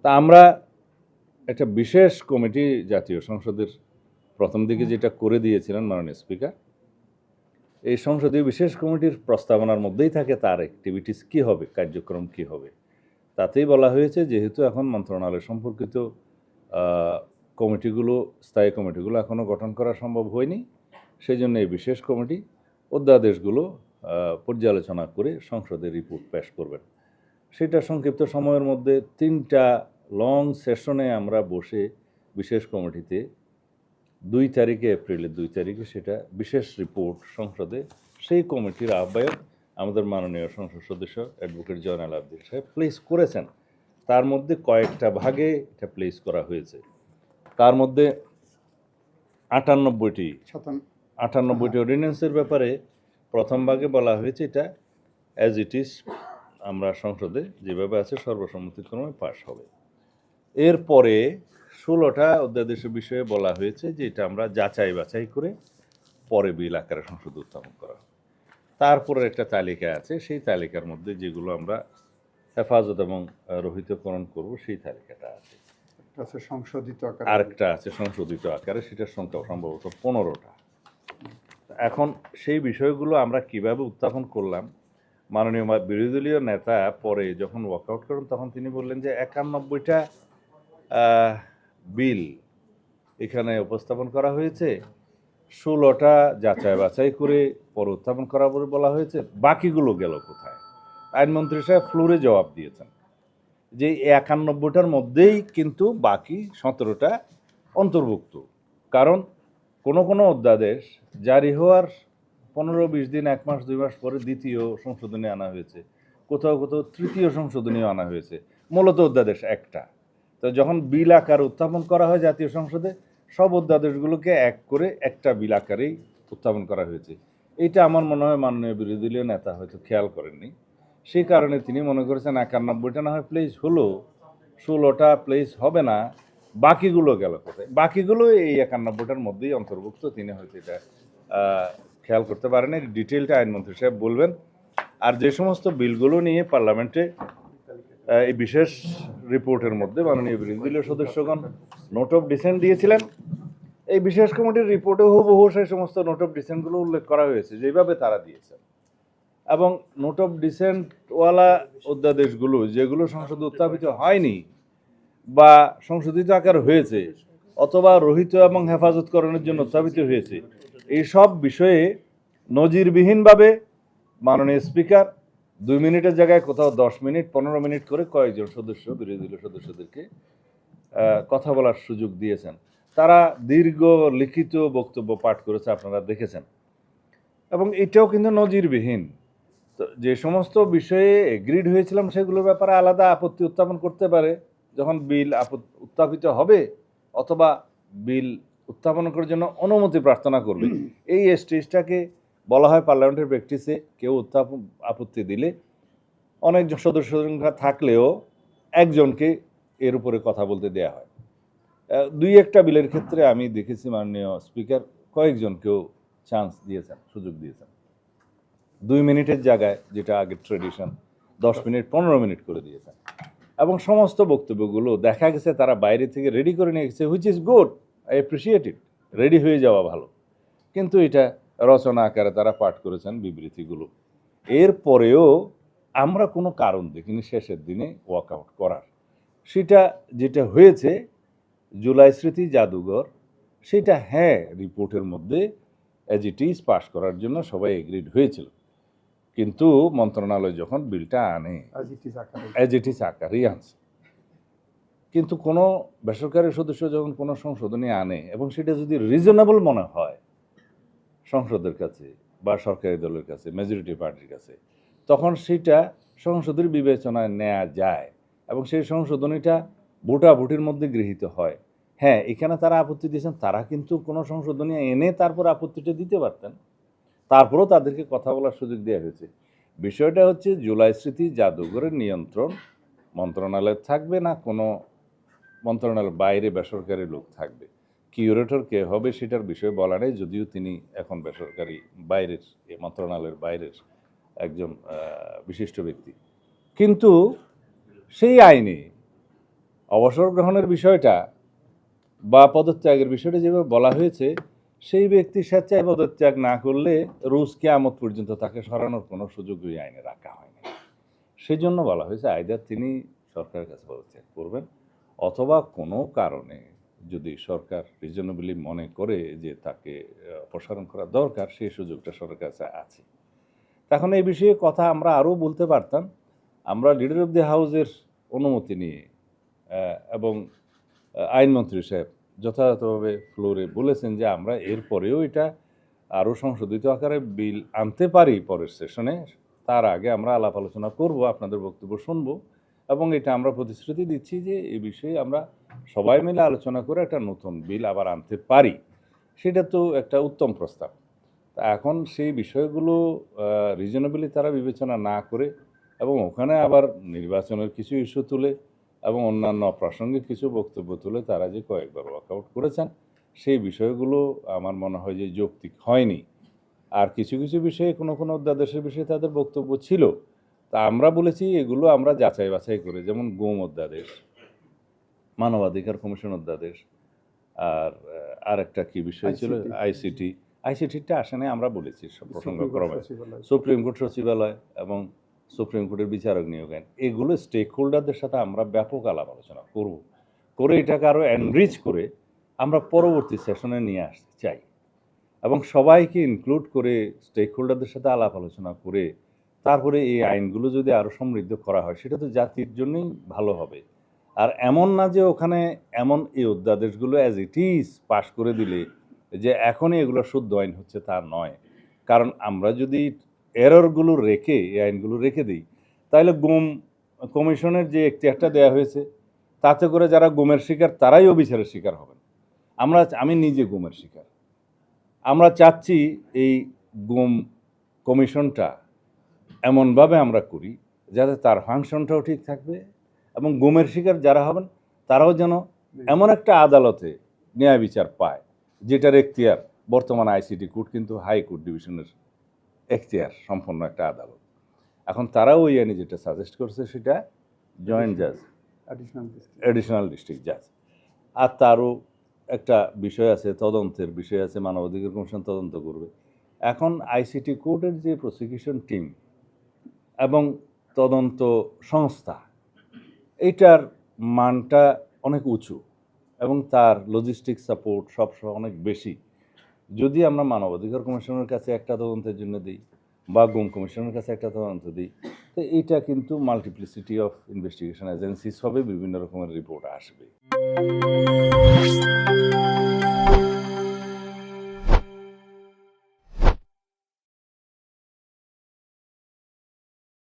তা আমরা একটা বিশেষ কমিটি জাতীয় সংসদের প্রথম দিকে যেটা করে দিয়েছিলেন মাননীয় স্পিকার, এই সংসদীয় বিশেষ কমিটির প্রস্তাবনার মধ্যেই থাকে তার অ্যাক্টিভিটিস কী হবে, কার্যক্রম কী হবে। তাতেই বলা হয়েছে যেহেতু এখন মন্ত্রণালয় সম্পর্কিত কমিটিগুলো, স্থায়ী কমিটিগুলো এখনও গঠন করা সম্ভব হয়নি, সেই জন্য এই বিশেষ কমিটি অধ্যাদেশগুলো পর্যালোচনা করে সংসদে রিপোর্ট পেশ করবেন। সেটা সংক্ষিপ্ত সময়ের মধ্যে 3টা লং সেশনে আমরা বসে বিশেষ কমিটিতে 2 তারিখে, এপ্রিলের 2 তারিখে সেটা বিশেষ রিপোর্ট সংসদে সেই কমিটির আহ্বায়ক আমাদের মাননীয় সংসদ সদস্য অ্যাডভোকেট জয়নাল আবদীন সাহেব প্লেস করেছেন। তার মধ্যে কয়েকটা ভাগে এটা প্লেস করা হয়েছে। তার মধ্যে 98টি অর্ডিন্যান্সের ব্যাপারে প্রথম ভাগে বলা হয়েছে এটা অ্যাজ ইট ইজ আমরা সংসদে যেভাবে আছে সর্বসম্মতিক্রমে পাশ হবে। এরপরে 16টা অধ্যাদেশের বিষয়ে বলা হয়েছে যে এটা আমরা যাচাই বাছাই করে পরে বিল আকারে সংসদে উত্থাপন করা হবে। তারপরে একটা তালিকা আছে, সেই তালিকার মধ্যে যেগুলো আমরা হেফাজত এবং রহিতকরণ করব সেই তালিকাটা আছে। আরেকটা আছে সংশোধিত আকারে, সেটার সংখ্যা সম্ভবত 15টা। এখন সেই বিষয়গুলো আমরা কিভাবে উত্থাপন করলাম, মাননীয় বিরোধী দলীয় নেতা পরে যখন ওয়াকআউট করেন তখন তিনি বললেন যে 91টা বিল এখানে উপস্থাপন করা হয়েছে, 16টা যাচাই বাছাই করে পরে উত্থাপন করা বলে বলা হয়েছে, বাকিগুলো গেল কোথায়? আইনমন্ত্রী সাহেব ফ্লোরে জবাব দিয়েছেন যে 91টার মধ্যেই কিন্তু বাকি 17টা অন্তর্ভুক্ত। কারণ কোনো কোনো অধ্যাদেশ জারি হওয়ার 15-20 দিন, 1 মাস 2 মাস পরে দ্বিতীয় সংশোধনী আনা হয়েছে, কোথাও কোথাও তৃতীয় সংশোধনীও আনা হয়েছে, মূলত অধ্যাদেশ একটা। তো যখন বিল আকার উত্থাপন করা হয় জাতীয় সংসদে, সব অধ্যাদেশগুলোকে এক করে একটা বিল আকারেই উত্থাপন করা হয়েছে। এইটা আমার মনে হয় মাননীয় বিরোধী দলীয় নেতা হয়তো খেয়াল করেননি। সেই কারণে তিনি মনে করেছেন 91টা না হয় প্লেস হলো, 16টা প্লেস হবে না, বাকিগুলো গেল কোথায়? বাকিগুলো এই 91টার মধ্যেই অন্তর্ভুক্ত। তিনি হয়তো এটা খেয়াল করতে পারেন। এর ডিটেলটা আইনমন্ত্রী সাহেব বলবেন। আর যে সমস্ত বিলগুলো নিয়ে পার্লামেন্টে এই বিশেষ রিপোর্টের মধ্যে মাননীয় বিরোধী দলীয় সদস্যগণ নোট অফ ডিসেন্ট দিয়েছিলেন, এই বিশেষ কমিটির রিপোর্টে হুবহু সেই সমস্ত নোট অফ ডিসেন্টগুলো উল্লেখ করা হয়েছে যেভাবে তারা দিয়েছেন। এবং নোট অফ ডিসেন্টওয়ালা অধ্যাদেশগুলো যেগুলো সংসদে উত্থাপিত হয়নি বা সংশোধিত আকার হয়েছে অথবা রহিত এবং হেফাজতকরণের জন্য উত্থাপিত হয়েছে, এই সব বিষয়ে নজিরবিহীনভাবে মাননীয় স্পিকার 2 মিনিটের জায়গায় কোথাও 10 মিনিট 15 মিনিট করে কয়েকজন সদস্য, বিরোধী দলীয় সদস্যদেরকে কথা বলার সুযোগ দিয়েছেন। তারা দীর্ঘ লিখিত বক্তব্য পাঠ করেছে, আপনারা দেখেছেন। এবং এটাও কিন্তু নজিরবিহীন। তো যে সমস্ত বিষয়ে এগ্রিড হয়েছিলাম সেগুলোর ব্যাপারে আলাদা আপত্তি উত্থাপন করতে পারে যখন বিল উত্থাপিত হবে অথবা বিল উত্থাপন করার জন্য অনুমতি প্রার্থনা করবে। এই স্টেজটাকে বলা হয় পার্লামেন্টের প্র্যাকটিসে, কেউ আপত্তি দিলে অনেক সদস্য সংখ্যা থাকলেও একজনকে এর উপরে কথা বলতে দেয়া হয়। 2-1টা বিলের ক্ষেত্রে আমি দেখেছি মাননীয় স্পিকার কয়েকজনকেও চান্স দিয়েছেন, সুযোগ দিয়েছেন। 2 মিনিটের জায়গায় যেটা আগের ট্রেডিশন 10 মিনিট 15 মিনিট করে দিয়েছেন। এবং সমস্ত বক্তব্যগুলো দেখা গেছে তারা বাইরে থেকে রেডি করে নিয়ে গেছে, which is good, I appreciate it, ready হয়ে যাওয়া ভালো। কিন্তু এটা রচনা আকারে তারা পাঠ করেছেন বিবৃতিগুলো। এরপরেও আমরা কোনো কারণ দেখিনি শেষের দিনে ওয়াকআউট করার। সেটা যেটা হয়েছে জুলাই স্মৃতি জাদুঘর, সেটা হ্যাঁ রিপোর্টের মধ্যে অ্যাজ ইট ইজ পাশ করার জন্য সবাই এগ্রিড হয়েছিল, কিন্তু মন্ত্রণালয় যখন বিলটা আনে অ্যাজ ইট ইজ আকারেই আনছে। কিন্তু কোনো বেসরকারি সদস্য যখন কোনো সংশোধনী আনে এবং সেটা যদি রিজনেবল মনে হয় সংসদের কাছে বা সরকারি দলের কাছে, মেজরিটি পার্টির কাছে, তখন সেটা সংসদের বিবেচনায় নেওয়া যায় এবং সেই সংশোধনীটা ভোটাভুটির মধ্যে গৃহীত হয়। হ্যাঁ, এখানে তারা আপত্তি দিয়েছেন, তারা কিন্তু কোনো সংশোধনী এনে তারপর আপত্তিটা দিতে পারতেন, তারপরেও তাদেরকে কথা বলার সুযোগ দেওয়া হয়েছে। বিষয়টা হচ্ছে জুলাই স্মৃতি জাদুঘরের নিয়ন্ত্রণ মন্ত্রণালয়ে থাকবে না কোনো মন্ত্রণালয়ের বাইরে বেসরকারি লোক থাকবে। কিউরেটর কে হবে সেটার বিষয়ে বলা নেই, যদিও তিনি এখন বেসরকারি বাইরের, মন্ত্রণালয়ের বাইরের একজন বিশিষ্ট ব্যক্তি। কিন্তু সেই আইনে অবসর গ্রহণের বিষয়টা বা পদত্যাগের বিষয়টা যেভাবে বলা হয়েছে, সেই ব্যক্তি স্বেচ্ছায় পদত্যাগ না করলে রোজ কিয়ামত পর্যন্ত তাকে সরানোর কোনো সুযোগই আইনে রাখা হয়নি। সেই জন্য বলা হয়েছে আইদার তিনি সরকারের কাছে পদত্যাগ করবেন, অথবা কোনো কারণে যদি সরকার রিজনেবলি মনে করে যে তাকে অপসারণ করা দরকার, সেই সুযোগটা সরকারের কাছে আছে। তখন এই বিষয়ে কথা আমরা আরও বলতে পারতাম। আমরা লিডার অফ দি হাউসের অনুমতি নিয়ে এবং আইনমন্ত্রী সাহেব যথাযথভাবে ফ্লোরে বলেছেন যে আমরা এরপরেও এটা আরও সংশোধিত আকারে বিল আনতে পারি পরের সেশনে, তার আগে আমরা আলাপ আলোচনা করব, আপনাদের বক্তব্য শুনব, এবং এটা আমরা প্রতিশ্রুতি দিচ্ছি যে এই বিষয়ে আমরা সবাই মিলে আলোচনা করে একটা নতুন বিল আবার আনতে পারি। সেটা তো একটা উত্তম প্রস্তাব। তা এখন সেই বিষয়গুলো রিজনেবলি তারা বিবেচনা না করে এবং ওখানে আবার নির্বাচনের কিছু ইস্যু তুলে এবং অন্যান্য প্রাসঙ্গিক কিছু বক্তব্য তুলে তারা যে কয়েকবার ওয়াকআউট করেছেন, সেই বিষয়গুলো আমার মনে হয় যে যৌক্তিক হয়নি। আর কিছু কিছু বিষয়ে কোনো কোনো অধ্যাদেশের বিষয়ে তাদের বক্তব্য ছিল, তা আমরা বলেছি এগুলো আমরা যাচাই বাছাই করে, যেমন গুম অধ্যাদেশ, মানবাধিকার কমিশন অধ্যাদেশ, আর একটা কি বিষয় ছিল আইসিটিটা আসে নাই, আমরা বলেছি প্রসঙ্গক্রমে সুপ্রিম কোর্ট সচিবালয় এবং সুপ্রিম কোর্টের বিচারক নিয়োগ আইন, এগুলো স্টেক হোল্ডারদের সাথে আমরা ব্যাপক আলাপ আলোচনা করব, করে এটাকে আরও এনরিচ করে আমরা পরবর্তী সেশনে নিয়ে আসতে চাই এবং সবাইকে ইনক্লুড করে স্টেক হোল্ডারদের সাথে আলাপ আলোচনা করে তারপরে এই আইনগুলো যদি আরও সমৃদ্ধ করা হয়, সেটা তো জাতির জন্যই ভালো হবে। আর এমন না যে ওখানে এমন এই অধ্যাদেশগুলো অ্যাজ ইট ইজ পাশ করে দিলে যে এখনই এগুলো শুদ্ধ আইন হচ্ছে, তা নয়। কারণ আমরা যদি এররগুলো রেখে এই আইনগুলো রেখে দিই, তাহলে গুম কমিশনের যে এখতিয়ারটা দেওয়া হয়েছে, তাতে করে যারা গুমের শিকার তারাই অবিচারের শিকার হবেন। আমি নিজে গুমের শিকার। আমরা চাচ্ছি এই গুম কমিশনটা এমনভাবে আমরা করি যাতে তার ফাংশনটাও ঠিক থাকবে এবং গুমের শিকার যারা হবেন তারাও যেন এমন একটা আদালতে ন্যায় বিচার পায় যেটার এখতিয়ার, বর্তমান আইসিটি কোর্ট কিন্তু হাইকোর্ট ডিভিশনের এখতিয়ার সম্পন্ন একটা আদালত। এখন তারাও ওই আইনে যেটা সাজেস্ট করছে সেটা জয়েন্ট জাজ, অ্যাডিশনাল ডিস্ট্রিক্ট জাজ। আর তারও একটা বিষয় আছে, তদন্তের বিষয় আছে, মানবাধিকার কমিশন তদন্ত করবে। এখন আইসিটি কোর্টের যে প্রসিকিউশন টিম এবং তদন্ত সংস্থা, এইটার মানটা অনেক উঁচু এবং তার লজিস্টিক সাপোর্ট সবসময় অনেক বেশি। যদি আমরা মানবাধিকার কমিশনের কাছে একটা তদন্তের জন্য দিই বা গুম কমিশনের কাছে একটা তদন্ত দিই, তো এইটা কিন্তু মাল্টিপ্লিসিটি অফ ইনভেস্টিগেশন এজেন্সিস হবে, বিভিন্ন রকমের রিপোর্ট আসবে।